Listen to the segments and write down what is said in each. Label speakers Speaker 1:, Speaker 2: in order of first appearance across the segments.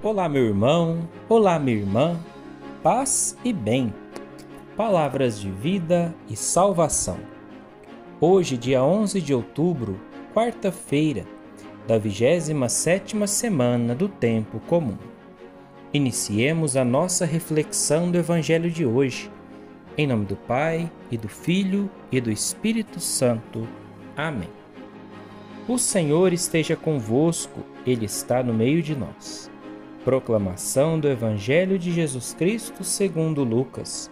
Speaker 1: Olá, meu irmão, olá, minha irmã, paz e bem, palavras de vida e salvação. Hoje, dia 11 de outubro, quarta-feira, da 27ª semana do Tempo Comum. Iniciemos a nossa reflexão do Evangelho de hoje, em nome do Pai, e do Filho, e do Espírito Santo. Amém. O Senhor esteja convosco, Ele está no meio de nós. Proclamação do Evangelho de Jesus Cristo segundo Lucas.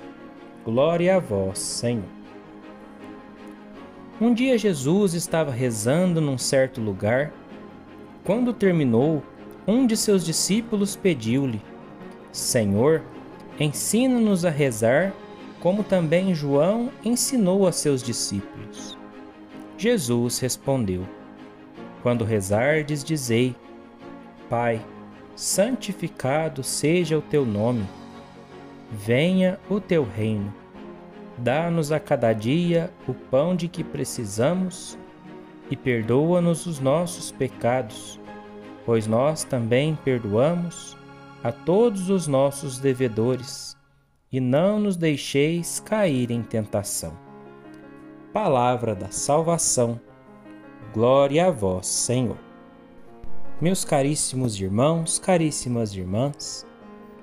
Speaker 1: Glória a vós, Senhor. Um dia Jesus estava rezando num certo lugar. Quando terminou, um de seus discípulos pediu-lhe: Senhor, ensina-nos a rezar, como também João ensinou a seus discípulos. Jesus respondeu: Quando rezardes, dizei: Pai, santificado seja o teu nome. Venha o teu reino. Dá-nos a cada dia o pão de que precisamos e perdoa-nos os nossos pecados, pois nós também perdoamos a todos os nossos devedores, e não nos deixeis cair em tentação. Palavra da salvação. Glória a vós, Senhor. Meus caríssimos irmãos, caríssimas irmãs,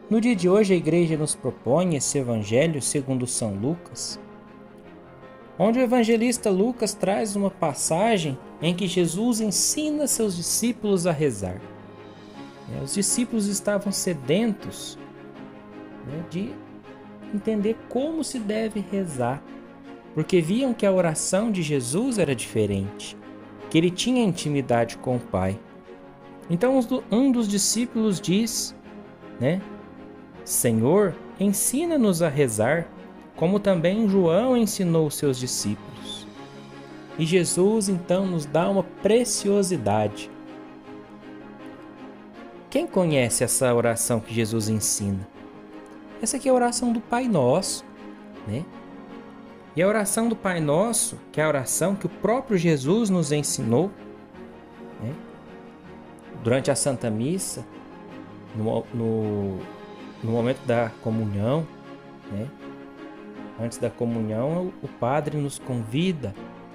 Speaker 1: no dia de hoje a Igreja nos propõe esse Evangelho segundo São Lucas, onde o evangelista Lucas traz uma passagem em que Jesus ensina seus discípulos a rezar. Os discípulos estavam sedentos de entender como se deve rezar, porque viam que a oração de Jesus era diferente, que ele tinha intimidade com o Pai. Então um dos discípulos diz, Senhor, ensina-nos a rezar, como também João ensinou os seus discípulos. E Jesus então nos dá uma preciosidade. Quem conhece essa oração que Jesus ensina? Essa aqui é a oração do Pai Nosso, E a oração do Pai Nosso, que é a oração que o próprio Jesus nos ensinou, durante a Santa Missa, no momento da comunhão, Antes da comunhão, o padre nos convida,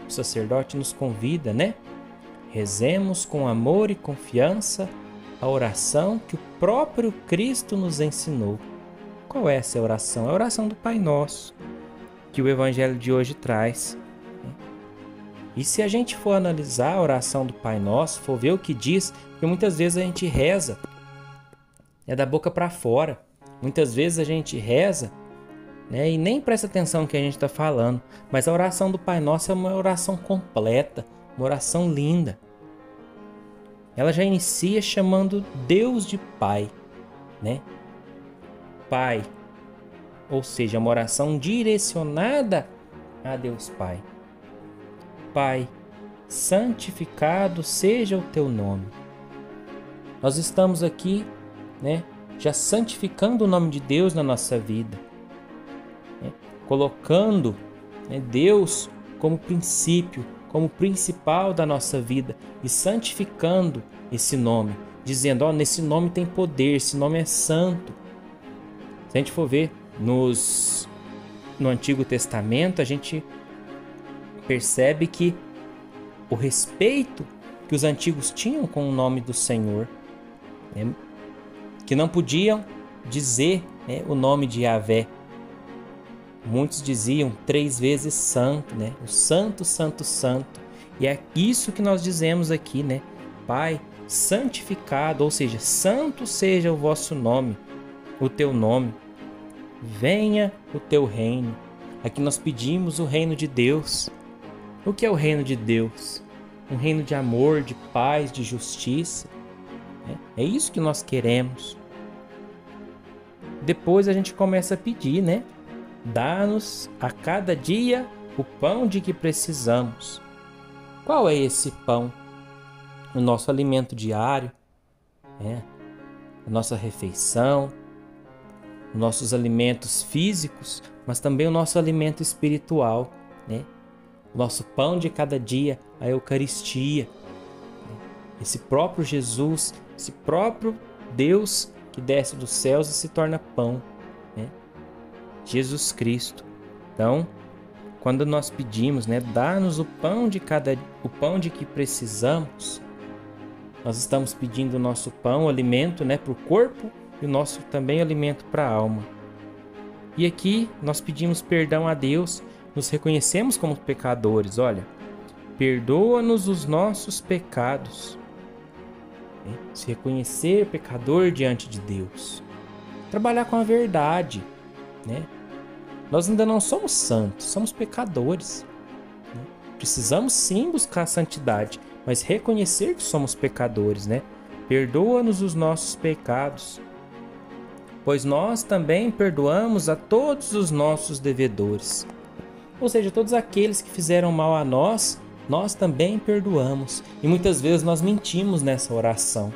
Speaker 1: o sacerdote nos convida, Rezemos com amor e confiança a oração que o próprio Cristo nos ensinou. Qual é essa oração? É a oração do Pai Nosso, que o Evangelho de hoje traz. E se a gente for analisar a oração do Pai Nosso, for ver o que diz, porque muitas vezes a gente reza, da boca para fora. Muitas vezes a gente reza, e nem presta atenção no que a gente está falando. Mas a oração do Pai Nosso é uma oração completa, uma oração linda. Ela já inicia chamando Deus de Pai, Pai, ou seja, uma oração direcionada a Deus Pai. Pai, santificado seja o teu nome. Nós estamos aqui, já santificando o nome de Deus na nossa vida, colocando Deus como princípio, como principal da nossa vida e santificando esse nome, dizendo, nesse nome tem poder, esse nome é santo. Se a gente for ver no Antigo Testamento, a gente percebe que o respeito que os antigos tinham com o nome do Senhor, que não podiam dizer o nome de Yahvé. Muitos diziam 3 vezes santo, o santo, santo, santo. E é isso que nós dizemos aqui, Pai, santificado, ou seja, santo seja o vosso nome, o teu nome. Venha o teu reino. Aqui nós pedimos o reino de Deus. O que é o reino de Deus? Um reino de amor, de paz, de justiça. É isso que nós queremos. Depois a gente começa a pedir, Dá-nos a cada dia o pão de que precisamos. Qual é esse pão? O nosso alimento diário, a nossa refeição, nossos alimentos físicos, mas também o nosso alimento espiritual, né? O nosso pão de cada dia, a Eucaristia. Esse próprio Jesus, esse próprio Deus que desce dos céus e se torna pão, né? Jesus Cristo. Então, quando nós pedimos, né, dá-nos o pão de que precisamos, nós estamos pedindo o nosso pão, o alimento, né, para o corpo e o nosso também alimento para a alma. E aqui nós pedimos perdão a Deus, nos reconhecemos como pecadores. Olha, perdoa-nos os nossos pecados. Se reconhecer pecador diante de Deus. Trabalhar com a verdade, né? Nós ainda não somos santos, somos pecadores. Né? Precisamos sim buscar a santidade, mas reconhecer que somos pecadores, né? Perdoa-nos os nossos pecados, pois nós também perdoamos a todos os nossos devedores. Ou seja, todos aqueles que fizeram mal a nós, nós também perdoamos. E muitas vezes nós mentimos nessa oração.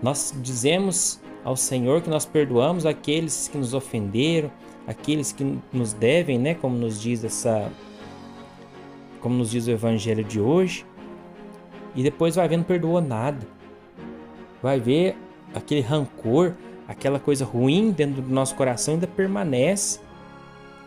Speaker 1: Nós dizemos ao Senhor que nós perdoamos aqueles que nos ofenderam, aqueles que nos devem, né? Como nos diz o Evangelho de hoje. E depois vai ver, não perdoou nada. Vai ver aquele rancor, aquela coisa ruim dentro do nosso coração ainda permanece.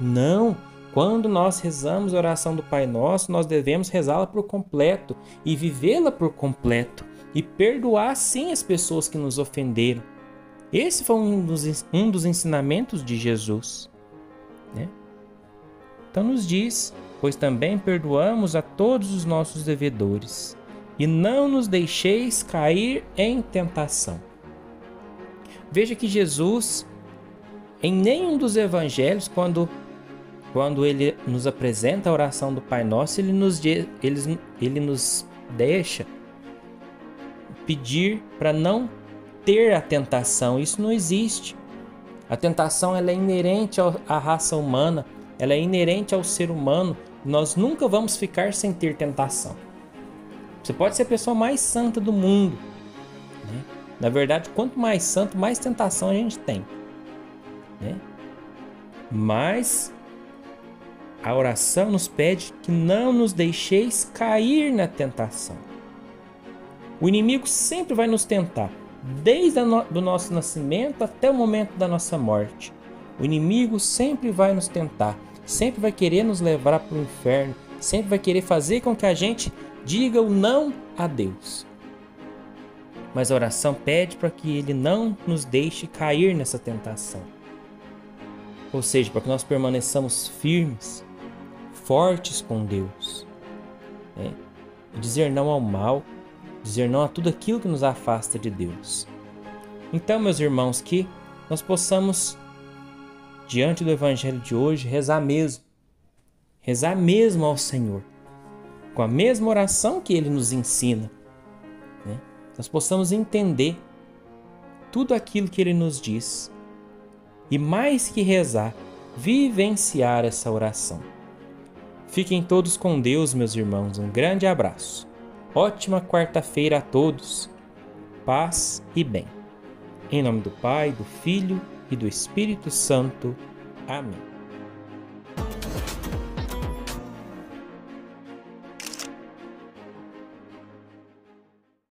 Speaker 1: Não, quando nós rezamos a oração do Pai Nosso, nós devemos rezá-la por completo e vivê-la por completo e perdoar sim as pessoas que nos ofenderam. Esse foi um dos ensinamentos de Jesus, né? Então nos diz, pois também perdoamos a todos os nossos devedores e não nos deixeis cair em tentação. Veja que Jesus, em nenhum dos evangelhos, quando ele nos apresenta a oração do Pai Nosso, ele nos deixa pedir para não ter a tentação. Isso não existe. A tentação ela é inerente à raça humana, ela é inerente ao ser humano. Nós nunca vamos ficar sem ter tentação. Você pode ser a pessoa mais santa do mundo, né? Na verdade, quanto mais santo, mais tentação a gente tem, né? Mas a oração nos pede que não nos deixeis cair na tentação. O inimigo sempre vai nos tentar, desde o nosso nascimento até o momento da nossa morte. O inimigo sempre vai nos tentar, sempre vai querer nos levar para o inferno, sempre vai querer fazer com que a gente diga o não a Deus. Mas a oração pede para que Ele não nos deixe cair nessa tentação. Ou seja, para que nós permaneçamos firmes, fortes com Deus, né? E dizer não ao mal, dizer não a tudo aquilo que nos afasta de Deus. Então, meus irmãos, que nós possamos, diante do Evangelho de hoje, rezar mesmo ao Senhor, com a mesma oração que Ele nos ensina, né? Nós possamos entender tudo aquilo que Ele nos diz e, mais que rezar, vivenciar essa oração. Fiquem todos com Deus, meus irmãos. Um grande abraço. Ótima quarta-feira a todos. Paz e bem. Em nome do Pai, do Filho e do Espírito Santo. Amém.